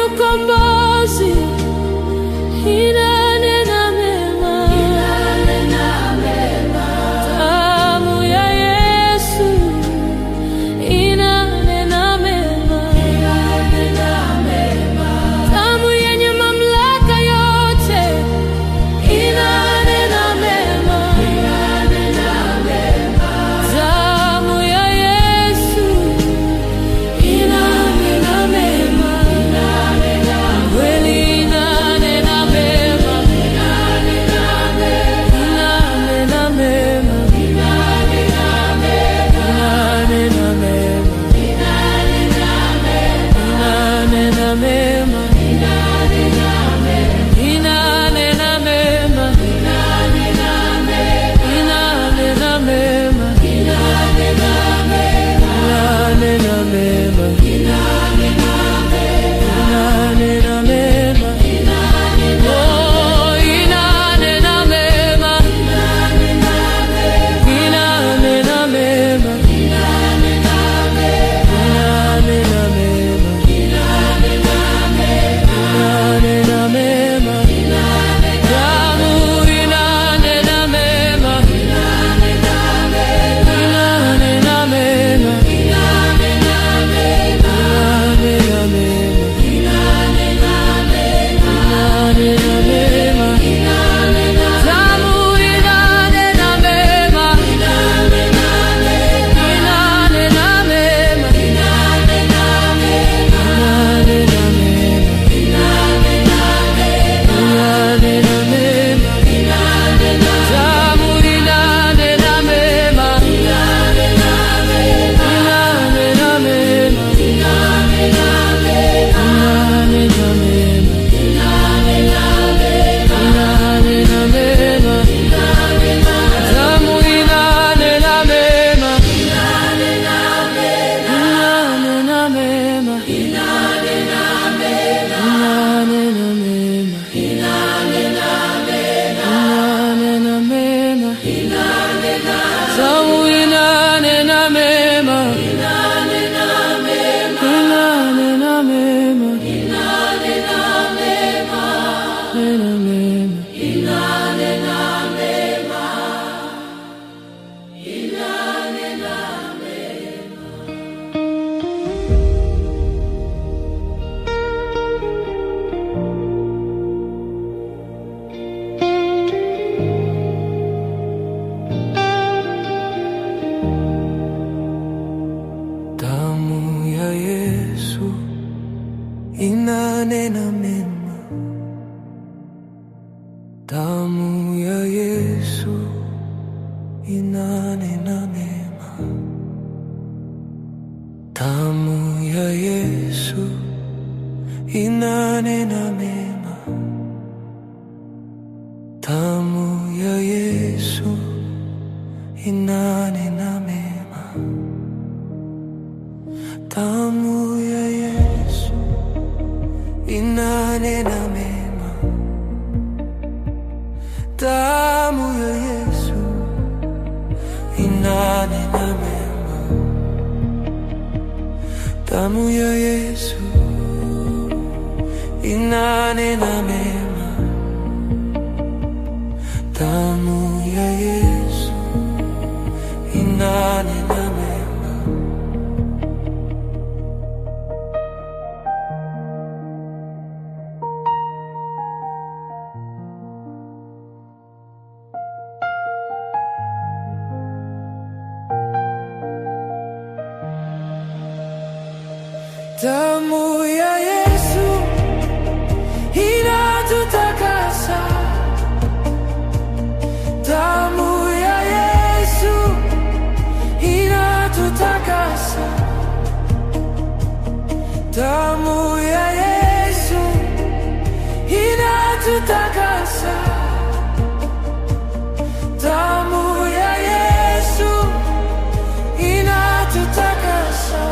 ukombozi inanena mema, damu ya Yesu inanena mema, damu yenye mamlaka yote inanena mema, damu ya Yesu inanena mema, kweli inanena mema, inanena mema, inanena mema, inanena mema, inanena mema, damu ya Yesu inanena mema, damu ya Yesu inanena mema, damu ya Yesu inanena mema, damu ya Yesu inanena mema, damu ya Yesu inanena mema, damu ya Yesu inanena mema, damu ya Yesu inanena mema. Damu ya Yesu inatutakasa, damu ya Yesu inatutakasa, damu ya Yesu inatutakasa, damu ya Yesu inatutakasa.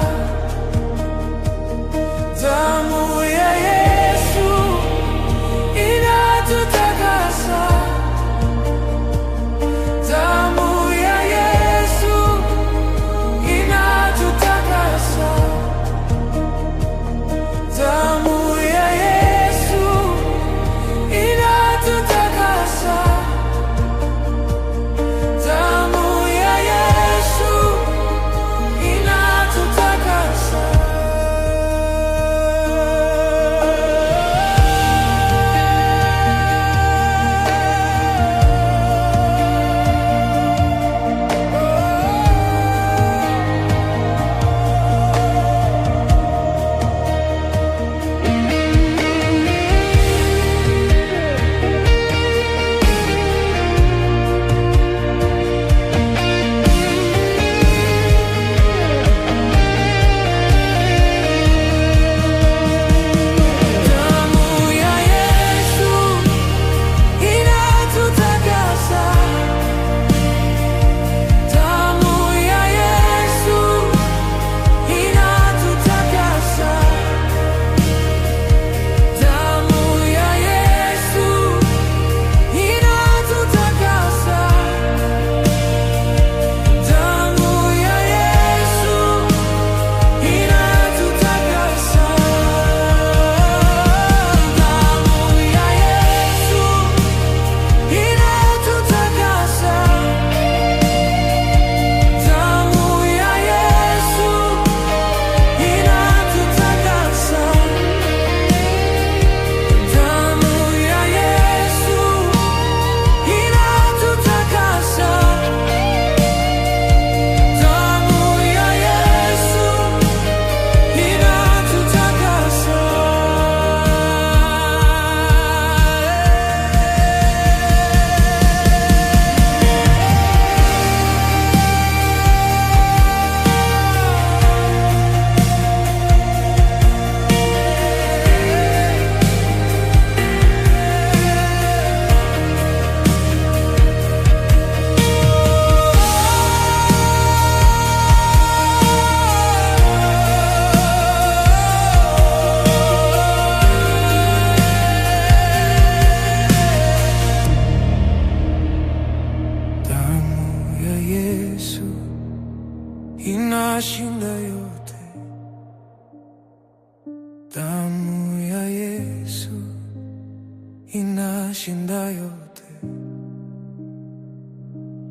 inashinda yote.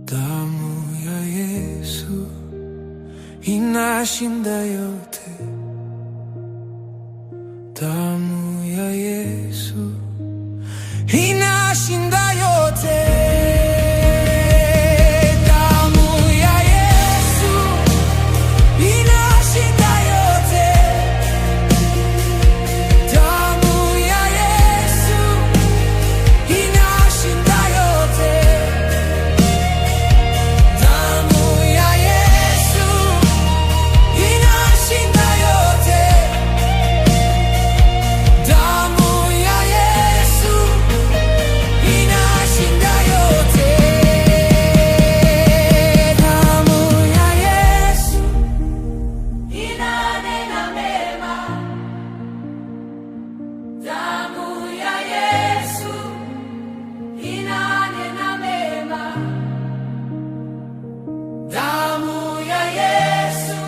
Damu ya Yesu inashinda yote. Damu ya Yesu inashinda yote. Damu ya Yesu inashinda yote. Damu ya Yesu inashinda yote. Damu ya Yesu inashinda yote. Damu ya Yesu inashinda yote. Damu ya Yesu inanena mema. Damu ya Yesu inanena mema. Damu ya Yesu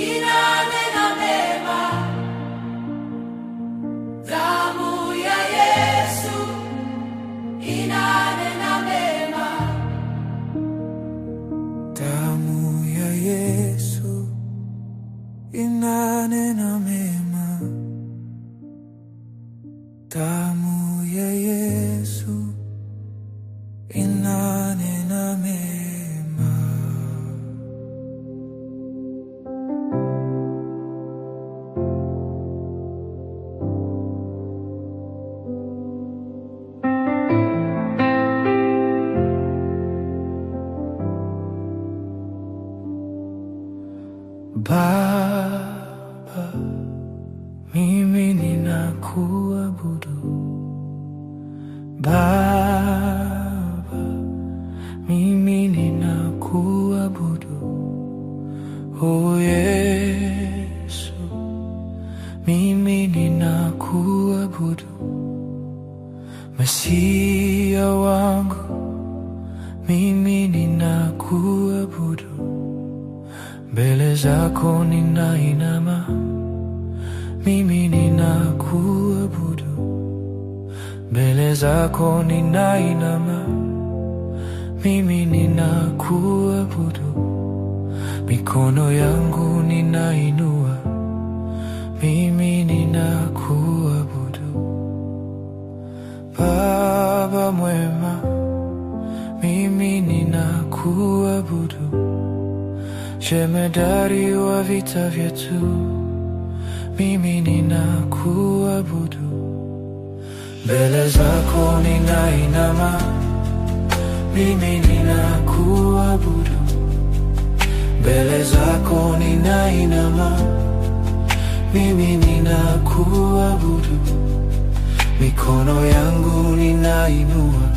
inanena mema. Damu ya Yesu inanena mema. Damu ya Yesu inanena mema. Damu ya Yesu inanena mema. Baba, mimi ninakuabudu. Baba, mimi ninakuabudu. Oh Yesu, mimi ninakuabudu. Masia wangu, mimi ninakuabudu. Mbele zako ninainama, mimi ninakuabudu. Mbele zako ninainama, mimi ninakuabudu. Mikono yangu ninainua, mimi ninakuabudu. Baba mwema, mimi ninakuabudu. Jemedari wa vita vyetu, mimi ninakuabudu. Mbele zako ninainama, mimi ninakuabudu. Mbele zako ninainama, mimi ninakuabudu. Mikono yangu ninainua,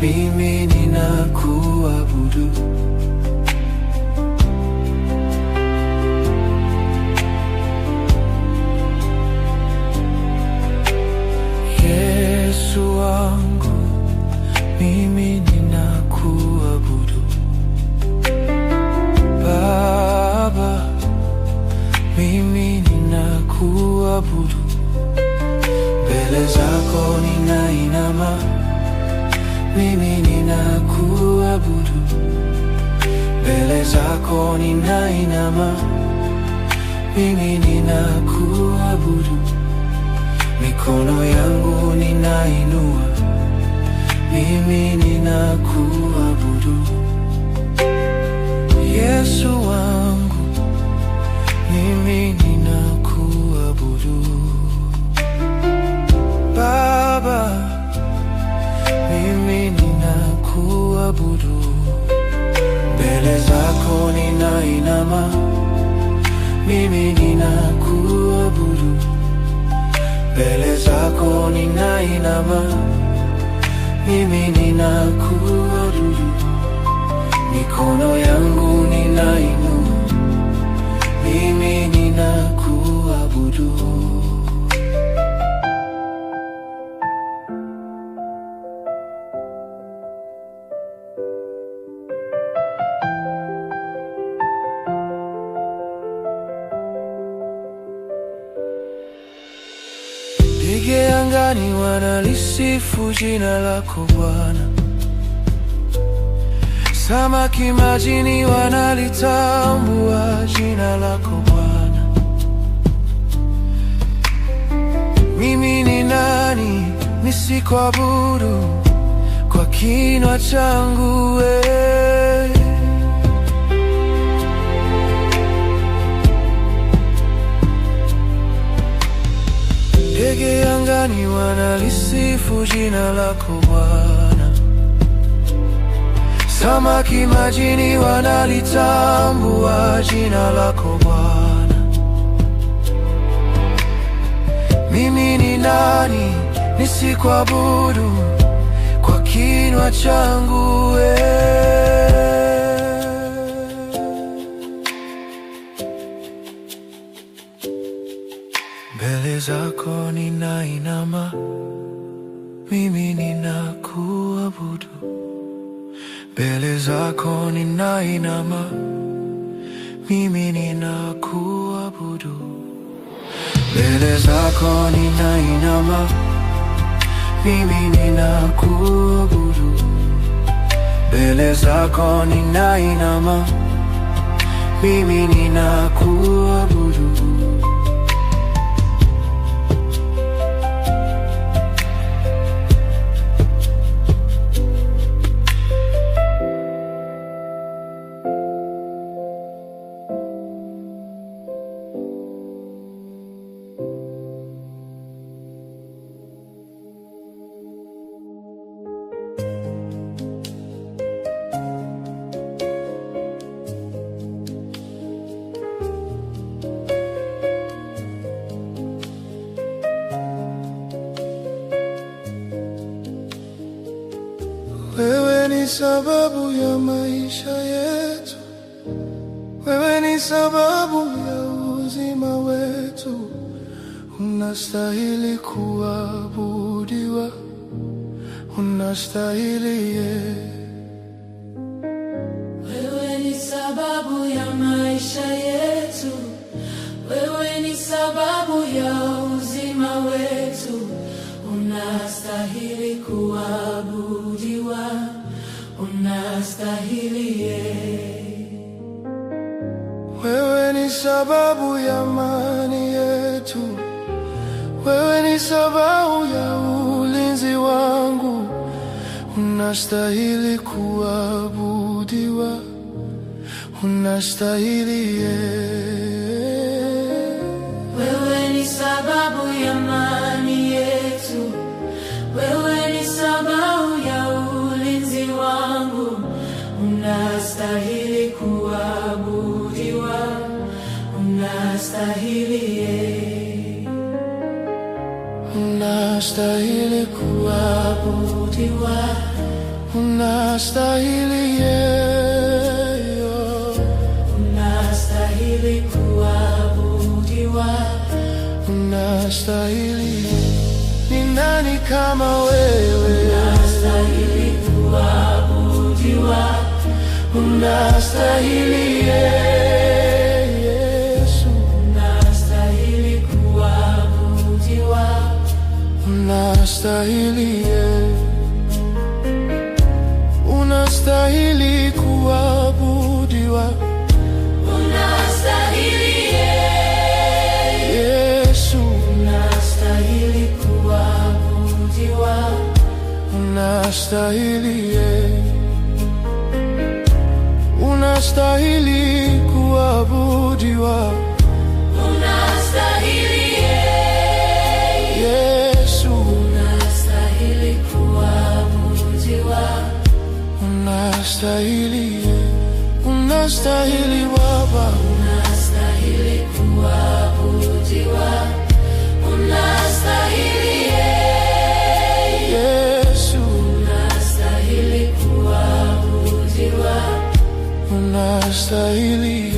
mimi ninakuabudu. Yesu wangu, mimi ninakuabudu. Baba, mimi ninakuabudu. Mbele zako ninainama, mimi ninakuabudu. Mbele zako ninainama, mimi ninakuabudu. Mikono yangu ninainua, mimi ninakuabudu. Yesu wangu, mimi ninakuabudu. Baba, mimi ninakuabudu. Mbele zako ninainama, mimi ninakuabudu. Mbele zako ninainama, mimi ninakuabudu. Mikono yangu ninainua, mimi ninakuabudu. Ndege angani wanalisifu jina lako Bwana, samaki majini wanalitambua jina lako Bwana. Mimi ni nani nisikuabudu kwa kinywa changu wewe? Ndege angani wanalisifu jina lako Bwana, samaki majini wanalitambua jina lako Bwana. Mimi ni nani nisikuabudu kwa kinywa changu wewe? Mbele zako ninainama, mimi ninakuabudu. Mbele zako ninainama, mimi ninakuabudu. Mbele zako ninainama, mimi ninakuabudu. Mbele zako ninainama, mimi ninakuabudu. Wewe ni sababu ya maisha yetu, wewe ni sababu ya uzima wetu. Unastahili kuabudiwa, unastahili Wewe ni sababu ya maisha yetu, wewe ni sababu ya uzima wetu. Unastahili kuabudiwa, unastahili Wewe ni sababu ya amani yetu, wewe ni sababu ya ulinzi wangu. Unastahili kuabudiwa, unastahili Wewe ni sababu ya amani yetu, wewe ni sababu ya ulinzi wangu. Unastahili kuabudiwa, unastahili unastahili kuabudiwa, unastahili unastahili kuabudiwa, unastahili. Ni nani kama wewe? unastahili kuabudiwa, unastahili Yesu, unastahili kuabudiwa, unastahili unastahili kuabudiwa, unastahili Yesu, unastahili kuabudiwa, unastahili unastahili kuabudiwa, unastahili Yesu, unastahili kuabudiwa, unastahili unastahili Baba, unastahili kuabudiwa, unastahili Yesu, unastahili kuabudiwa, unastahili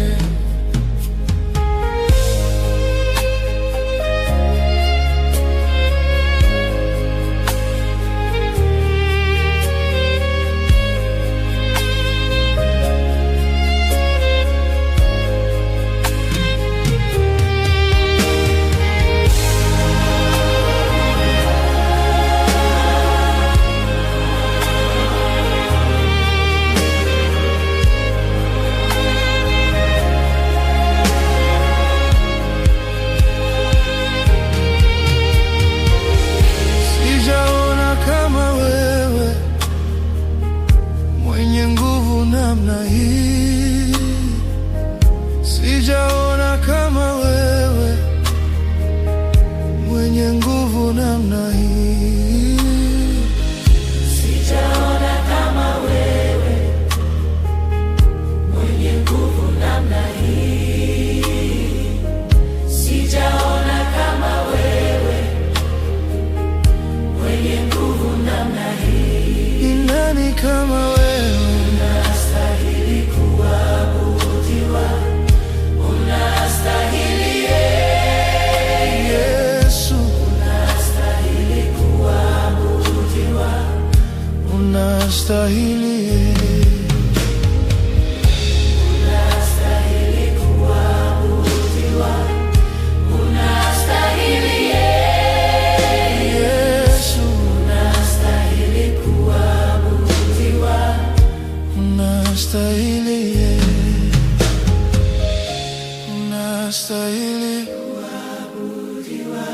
unastahili, unastahili kuabudiwa, unastahili Yesu, unastahili kuabudiwa, unastahili, unastahili kuabudiwa,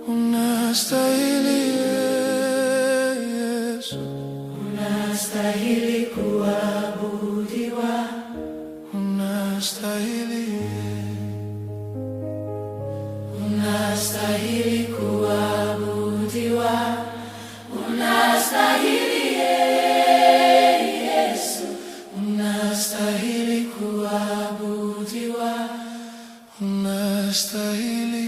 unastahili Yesu, unastahili kuabudiwa, unastahili, unastahili kuabudiwa, unastahili Yesu, unastahili kuabudiwa, unastahili.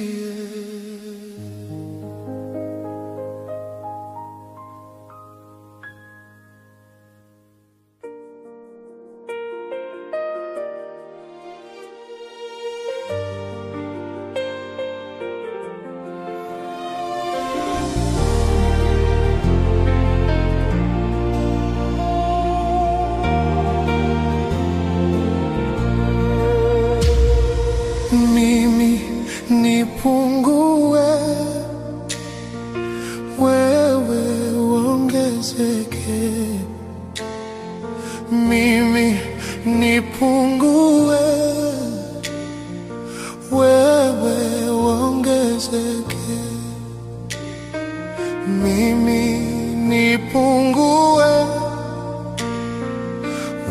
Mimi nipungue, wewe uongezeke. Mimi nipungue, wewe uongezeke. Mimi nipungue,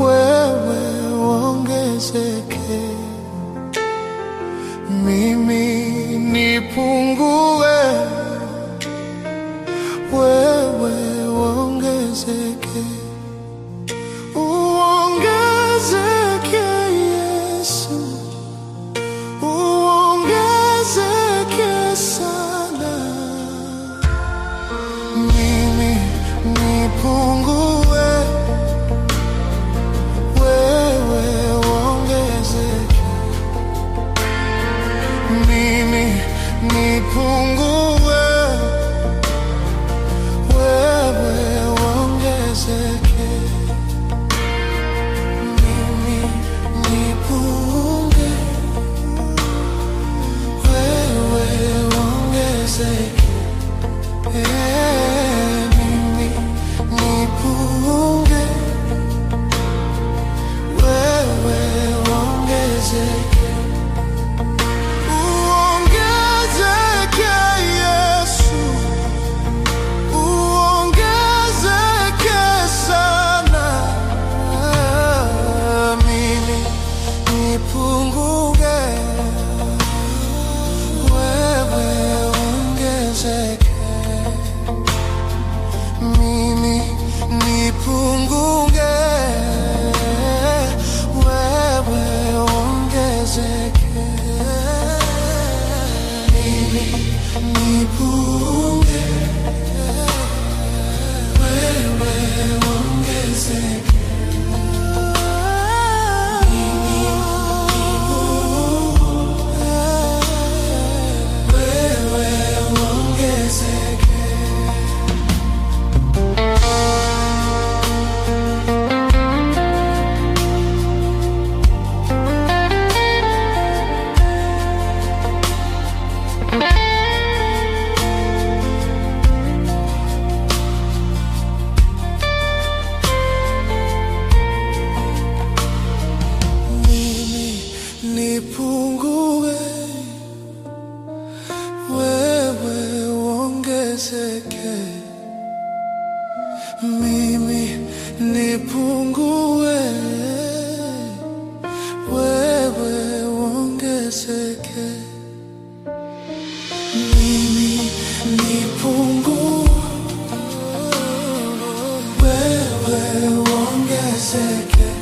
wewe uongezeke. Mimi nipungue, wewe uongezeke. Uongezeke Yesu, uongezeke sana. Mimi nipungue, wewe uongezeke. Mimi nipungue, wewe uongezeke. Mimi nipungue, wewe uongezeke. Mimi nipungue, wewe uongezeke. Uongezeke Yesu, uongezeke sana. Mimi nipungue, wewe uongezeke. Mimi nipungue, wewe uongezeke. Mimi nipungue, wewe uongezeke. Mimi nipungue, wewe uongezeke. Mimi nipungue, wewe uongezeke. Mimi nipungue, wewe uongezeke. Mimi nipungue, wewe uongezeke.